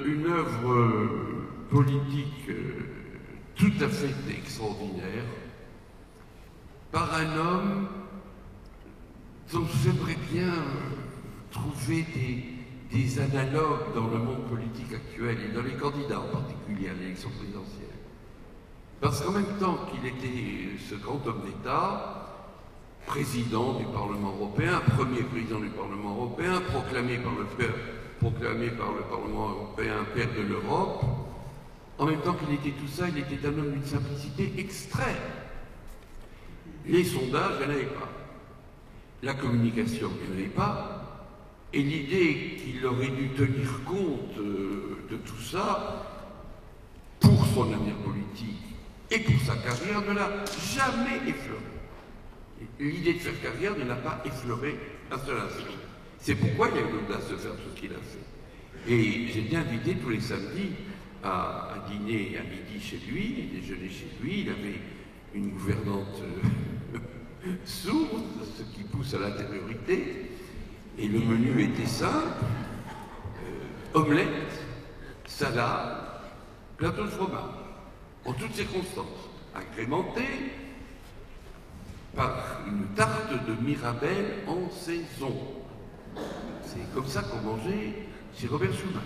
Une œuvre politique tout à fait extraordinaire par un homme dont j'aimerais bien trouver des analogues dans le monde politique actuel et dans les candidats en particulier à l'élection présidentielle. Parce qu'en même temps qu'il était ce grand homme d'État, président du Parlement européen, premier président du Parlement européen, proclamé par le Parlement européen père de l'Europe, en même temps qu'il était tout ça, il était un homme d'une simplicité extrême. Les sondages, il n'y en avait pas. La communication, il n'y en avait pas. Et l'idée qu'il aurait dû tenir compte de tout ça pour son avenir politique et pour sa carrière ne l'a jamais effleuré. L'idée de faire carrière ne l'a pas effleuré un seul instant. C'est pourquoi il a eu l'audace de faire tout ce qu'il a fait. Et j'ai été invité tous les samedis à dîner à midi chez lui, à déjeuner chez lui. Il avait une gouvernante sourde, ce qui pousse à l'intériorité. Et le menu était simple, omelette, salade, plateau de fromage, en toutes circonstances, agrémenté par une tarte de Mirabelle en saison. C'est comme ça qu'on mangeait chez Robert Schuman.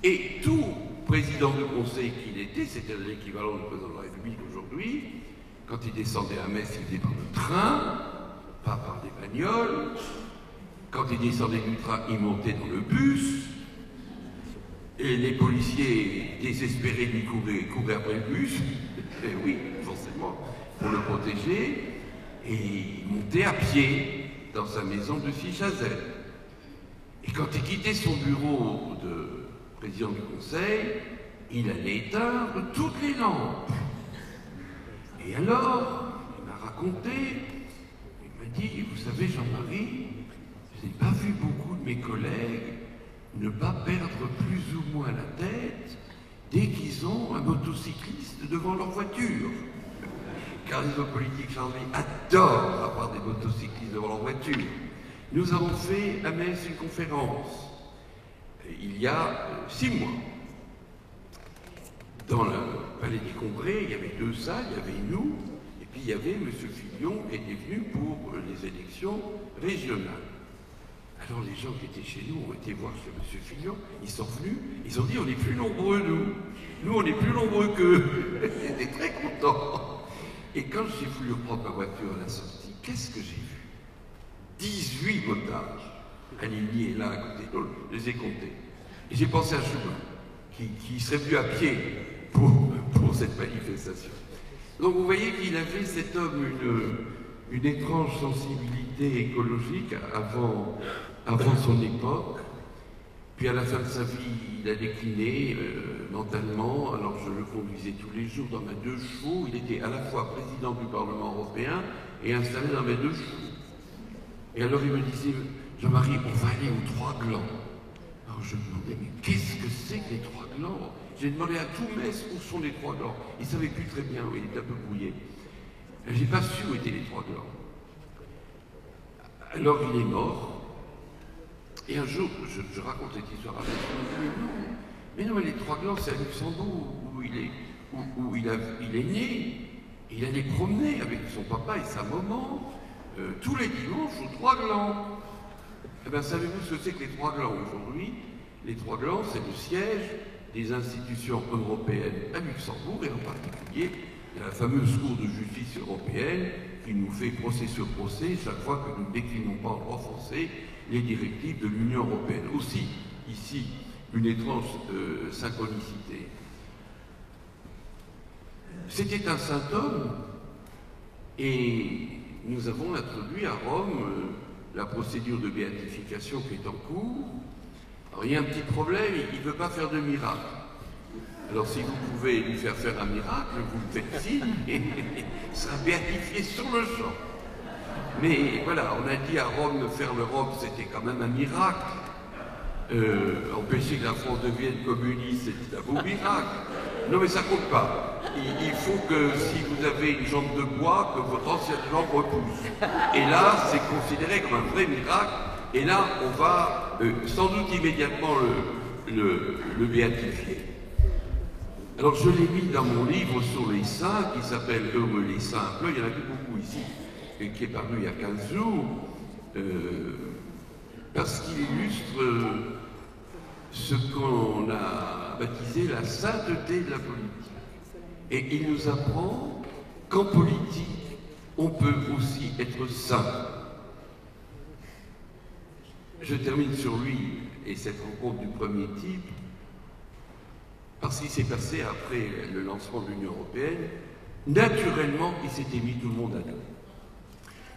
Et tout président de conseil qu'il était, c'était l'équivalent du président de la République aujourd'hui, quand il descendait à Metz, il venait par le train, pas par des bagnoles. Quand il descendait du train, il montait dans le bus. Et les policiers désespérés lui couraient après le bus. Et oui, forcément, pour le protéger. Et il montait à pied dans sa maison de Fichazel. Et quand il quittait son bureau de président du conseil, il allait éteindre toutes les lampes. Et alors, il m'a raconté, il m'a dit, vous savez Jean-Marie, je n'ai pas vu beaucoup de mes collègues ne pas perdre plus ou moins la tête dès qu'ils ont un motocycliste devant leur voiture. Car les hommes politiques, Jean-Marie, adorent avoir des motocyclistes devant leur voiture. Nous avons fait à Metz une conférence il y a 6 mois. Dans le Palais des Congrès, il y avait 2 salles, il y avait nous, et puis il y avait M. Fillon qui était venu pour les élections régionales. Alors les gens qui étaient chez nous ont été voir ce M. Fillon, ils sont venus, ils ont dit on est plus nombreux nous. Nous on est plus nombreux qu'eux. Ils étaient très contents. Et quand j'ai voulu reprendre ma voiture à la sortie, qu'est-ce que j'ai vu? 18 motards alignés là à côté de l'autre, je les ai comptés. Et j'ai pensé à Schuman, qui serait venu à pied pour cette manifestation. Donc vous voyez qu'il avait cet homme une étrange sensibilité écologique avant son époque. Puis à la fin de sa vie, il a décliné mentalement. Alors je le conduisais tous les jours dans mes 2 chevaux. Il était à la fois président du Parlement européen et installé dans mes 2 chevaux. Et alors il me disait, Jean-Marie, on va aller aux 3 glands. Alors je me demandais, mais qu'est-ce que c'est que les 3 glands? J'ai demandé à tout Metz où sont les 3 glands. Il ne savait plus très bien, il était un peu brouillé. Je n'ai pas su où étaient les 3 glands. Alors il est mort. Et un jour, je raconte cette histoire à mais non, les 3 glands, c'est à Luxembourg, où il est né. Il allait promener avec son papa et sa maman tous les dimanches aux 3 glands. Eh bien, savez-vous ce que c'est que les 3 glands aujourd'hui? Les 3 glands, c'est le siège des institutions européennes à Luxembourg, et en particulier la fameuse Cour de justice européenne qui nous fait procès sur procès chaque fois que nous ne déclinons pas en droit français les directives de l'Union européenne. Aussi, ici, une étrange synchronicité. C'était un saint homme, et nous avons introduit à Rome la procédure de béatification qui est en cours. Alors il y a un petit problème, il ne veut pas faire de miracle. Alors si vous pouvez lui faire un miracle, vous le faites signe, et il sera béatifié sur le champ. Mais voilà, on a dit à Rome de faire l'Europe, c'était quand même un miracle. Empêcher que la France devienne communiste, c'est un beau miracle. Non mais ça compte pas. Il faut que si vous avez une jambe de bois, que votre ancienne jambe repousse. Et là, c'est considéré comme un vrai miracle. Et là, on va sans doute immédiatement le béatifier. Alors je l'ai mis dans mon livre sur les saints qui s'appelle Heureux les simples. Il y en a plus beaucoup ici, et qui est paru il y a 15 jours, parce qu'il illustre ce qu'on a baptisé la sainteté de la politique. Et il nous apprend qu'en politique, on peut aussi être saint. Je termine sur lui et cette rencontre du premier type, parce qu'il s'est passé après le lancement de l'Union européenne. Naturellement, il s'était mis tout le monde à dos.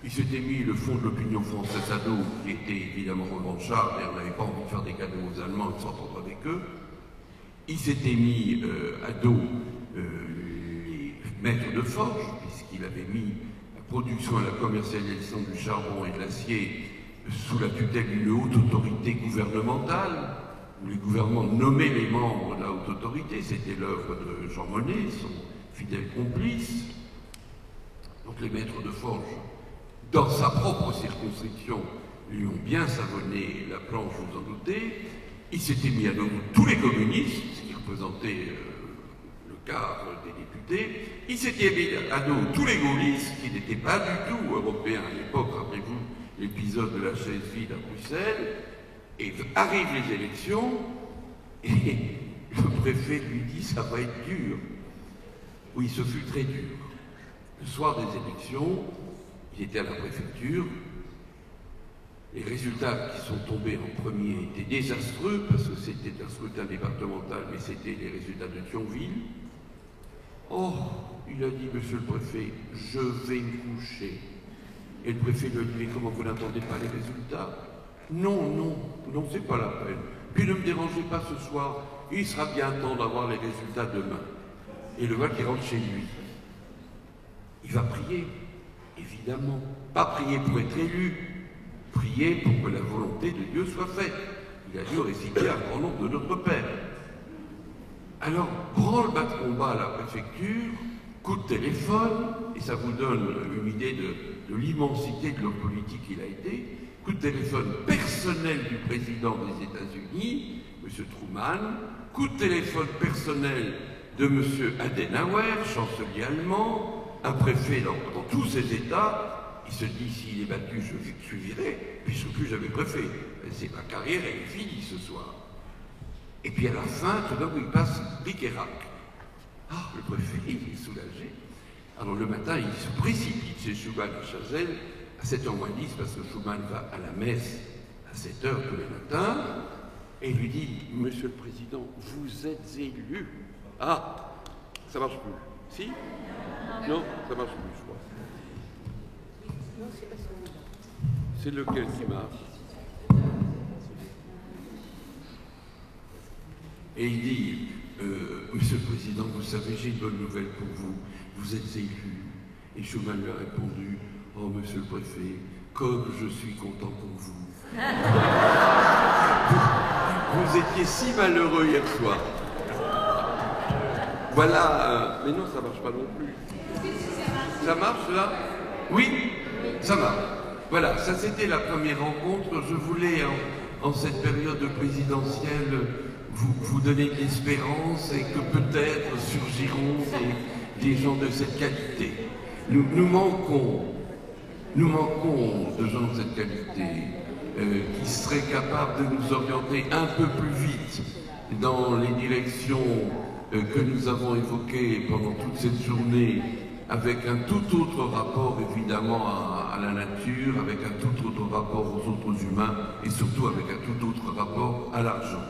Il s'était mis le fond de l'opinion française à dos, qui était évidemment revanchard, et on n'avait pas envie de faire des cadeaux aux Allemands et de s'entendre avec eux. Il s'était mis à dos les maîtres de forge, puisqu'il avait mis la production et la commercialisation du charbon et de l'acier sous la tutelle d'une haute autorité gouvernementale, où les gouvernements nommaient les membres de la haute autorité. C'était l'œuvre de Jean Monnet, son fidèle complice. Donc les maîtres de forge, dans sa propre circonscription, lui ont bien savonné la planche, vous en doutez. Il s'était mis à dos tous les communistes, ce qui représentait le quart des députés. Il s'était mis à dos tous les gaullistes, qui n'étaient pas du tout européens à l'époque. Rappelez-vous l'épisode de la chaise vide à Bruxelles. Et arrivent les élections, et le préfet lui dit « ça va être dur ». Oui, ce fut très dur. Le soir des élections, il était à la préfecture. Les résultats qui sont tombés en premier étaient désastreux, parce que c'était un scrutin départemental, mais c'était les résultats de Thionville. Oh, il a dit « Monsieur le préfet, je vais me coucher ». Et le préfet lui a dit « mais comment vous n'entendez pas les résultats ?» Non, non, non, c'est pas la peine. Puis ne me dérangez pas ce soir, il sera bien temps d'avoir les résultats demain. Et le voilà qui rentre chez lui. Il va prier, évidemment. Pas prier pour être élu, prier pour que la volonté de Dieu soit faite. Il a dû réciter un grand nombre de Notre Père. Alors, branle-bas de combat à la préfecture, coup de téléphone, et ça vous donne une idée de l'immensité de l'homme politique qu'il a été. Coup de téléphone personnel du président des États-Unis, M. Truman, coup de téléphone personnel de M. Adenauer, chancelier allemand, un préfet dans tous ces États. Il se dit, s'il est battu, je suivirai, puis je ne serai plus jamais préfet. C'est ma carrière, elle est finie ce soir. Et puis à la fin, tout d'un coup, il passe bric et rac. Ah, le préfet, il est soulagé. Alors le matin, il se précipite chez Schumann à Chazelle, à 7h moins 10, parce que Schumann va à la messe à 7h tous les matins, et il lui dit « Monsieur le Président, vous êtes élu. » Ah, ça marche plus. Si? Non, ça marche plus, je crois. C'est lequel qui marche? Et il dit « Monsieur le Président, vous savez, j'ai une bonne nouvelle pour vous. Vous êtes élu. » Et Schumann lui a répondu « Oh, monsieur le préfet, comme je suis content pour vous. Vous étiez si malheureux hier soir. » Voilà, mais non, ça marche pas non plus. Ça marche là? Oui, ça marche. Voilà, ça c'était la première rencontre. Je voulais, en cette période présidentielle, vous donner de l'espérance et que peut-être surgiront des gens de cette qualité. Nous manquons de gens de cette qualité qui seraient capables de nous orienter un peu plus vite dans les directions que nous avons évoquées pendant toute cette journée, avec un tout autre rapport évidemment à la nature, avec un tout autre rapport aux autres humains et surtout avec un tout autre rapport à l'argent.